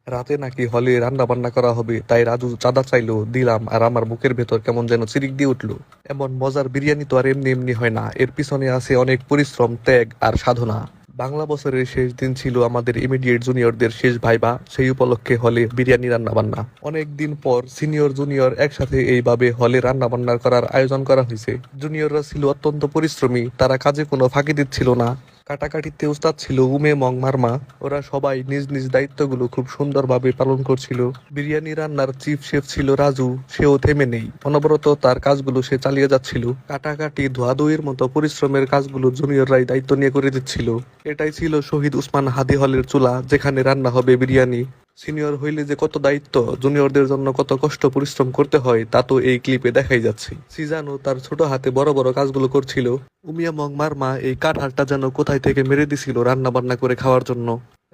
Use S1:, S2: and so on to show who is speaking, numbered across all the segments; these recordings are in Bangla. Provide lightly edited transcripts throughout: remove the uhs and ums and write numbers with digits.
S1: রাতে নাকি হলে রান্না বান্না করা হবে, তাই রাজু চাঁদা চাইলো, দিলাম। আর আমার বুকের ভেতর কেমন যেন চিরিক দিয়ে উঠলো। এমন মজার বিরিয়ানি তো আর এমনি এমনি হয় না, এর পিছনে আছে অনেক পরিশ্রম, ত্যাগ আর সাধনা। বাংলা বছরের শেষ দিন ছিল আমাদের ইমিডিয়েট জুনিয়রদের শেষ ভাইবা, সেই উপলক্ষে হলে বিরিয়ানি রান্না বান্না। অনেক দিন পর সিনিয়র জুনিয়র একসাথে এইভাবে হলে রান্না বান্না করার আয়োজন করা হয়েছে। জুনিয়ররা ছিল অত্যন্ত পরিশ্রমী, তারা কাজে কোনো ফাঁকি দিচ্ছিল না। কাটাকাটিতে উস্তাদ ছিল উমে মং মারমা। ওরা সবাই নিজ নিজ দায়িত্বগুলো খুব সুন্দরভাবে পালন করছিল। বিরিয়ানি রান্নার চিফ শেফ ছিল রাজু, সেও থেমে নেই, অনবরত তার কাজগুলো সে চালিয়ে যাচ্ছিল। কাটাকাটি ধোয়াধুয়ির মতো পরিশ্রমের কাজগুলো জুনিয়ররাই দায়িত্ব নিয়ে করে দিচ্ছিল। এটাই ছিল শহীদ উসমান হাদি হলের চুলা, যেখানে রান্না হবে বিরিয়ানি। সিনিয়র হইলে যে কত দায়িত্ব, জুনিয়রদের জন্য কত কষ্ট পরিশ্রম করতে হয়, তা তো এই ক্লিপে দেখাই যাচ্ছে। সিজানও তার ছোট হাতে বড় বড় কাজগুলো করছিল। উমিয়া মং মারমা এই কাঠহারটা যেন কোথায় থেকে মেরে দিছিল রান্না বান্না করে খাওয়ার জন্য।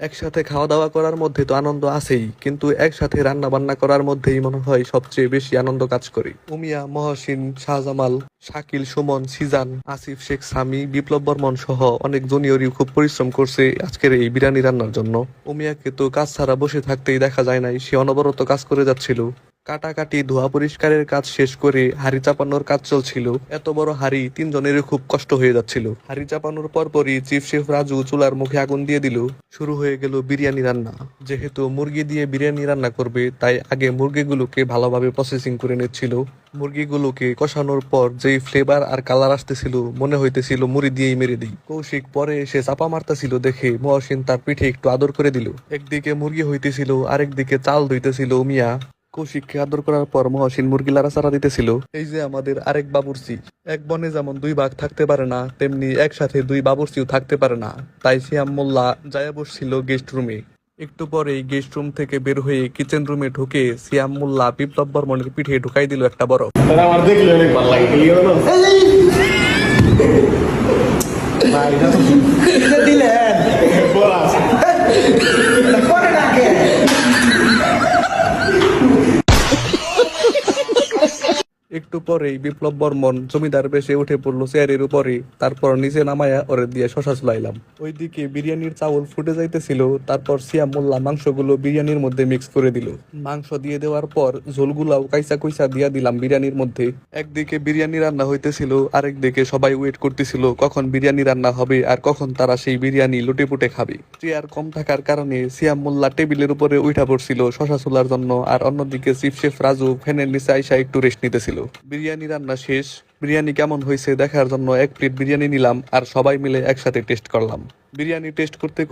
S1: একসাথে খাওয়া দাওয়া করার মধ্যে তো আনন্দ আছেই, কিন্তু একসাথে রান্না বান্না করার মধ্যেই মনে হয় সবচেয়ে বেশি আনন্দ কাজ করে। উমিয়া, মহসিন, শাহজামাল, শাকিল, সুমন, সিজান, আসিফ শেখ, সামি, বিপ্লব বর্মন সহ অনেক জুনিয়রই খুব পরিশ্রম করছে আজকের এই বিরিয়ানি রান্নার জন্য। উমিয়াকে তো কাজ ছাড়া বসে থাকতেই দেখা যায় নাই, সে অনবরত কাজ করে যাচ্ছিল। কাটাকাটি ধোয়া পরিষ্কারের কাজ শেষ করে হাড়ি চাপানোর কাজ চলছিল। এত বড় হাড়ি, তিনজনেরই খুব কষ্ট হয়ে যাচ্ছিল। হাড়ি চাপানোর পরপরই চিফ শেফ রাজু চুলার মুখে আগুন দিয়ে দিল। শুরু হয়ে গেল বিরিয়ানি রান্না। যেহেতু মুরগি দিয়ে বিরিয়ানি রান্না করবে, তাই আগে মুরগিগুলোকে ভালোভাবে প্রসেসিং করে নিচ্ছিল। মুরগিগুলোকে কষানোর পর যেই ফ্লেভার আর কালার আসতেছিল, মনে হইতেছিল মুড়ি দিয়েই মেরে দিই। কৌশিক পরে এসে চাপা মারতেছিল দেখে মহসিন তার পিঠে একটু আদর করে দিল। একদিকে মুরগি হইতেছিল, আরেকদিকে চাল ধুইতেছিল উমিয়া। কৌশিককে আদর করার পর মহসিন মুরগি লাড়াচাড়া দিতেছিল। এই যে আমাদের আরেক বাবুর্চি, এক বনে যেমন দুই বাঘ থাকতে পারে না, তেমনি একসাথে দুই বাবুর্চিও থাকতে পারে না। তাই সিয়াম মোল্লা যায়া বসছিল গেস্ট রুমে। একটু পরেই গেস্ট রুম থেকে বের হয়ে কিচেন রুমে ঢুকে সিয়াম মোল্লা বিপ্লব বর্মনের পিঠে ঢুকাই দিল একটা বরফ।
S2: আমার দেখলে অনেক ভালো লাগে দিলেন পরে ডাকে।
S1: একটু পরেই বিপ্লব বর্মন জমিদার বেশে উঠে পড়লো চেয়ারের উপরে, তারপর নিচে নামায়া ওরে দিয়ে শশা চুলাইলাম। ওইদিকে বিরিয়ানির চাউল ফুটে যাইতেছিল, তারপর সিয়াম মোল্লা মাংসগুলো বিরিয়ানির মধ্যে মিক্স করে দিল। মাংস দিয়ে দেওয়ার পর ঝোলগুলাও কাইচা কুইচা দিয়া দিলাম বিরিয়ানির মধ্যে। একদিকে বিরিয়ানি রান্না হইতেছিল, আরেকদিকে সবাই ওয়েট করতেছিল কখন বিরিয়ানি রান্না হবে আর কখন তারা সেই বিরিয়ানি লুটে পুটে খাবে। চেয়ার কম থাকার কারণে সিয়াম মোল্লা টেবিলের উপরে উঠা পড়ছিল শশা চুলার জন্য, আর অন্যদিকে চিফ শেফ রাজু ফ্যানের নিচে আইসা একটু রেস্ট নিতেছিল। বিরিয়ানি রান্না শেষ। বিরিয়ানি কেমন হয়েছে দেখার জন্য এক প্লেট বিরিয়ানি নিলাম আর সবাই মিলে একসাথে টেস্ট করলাম। বিরিয়ানি টেস্ট করতে করতে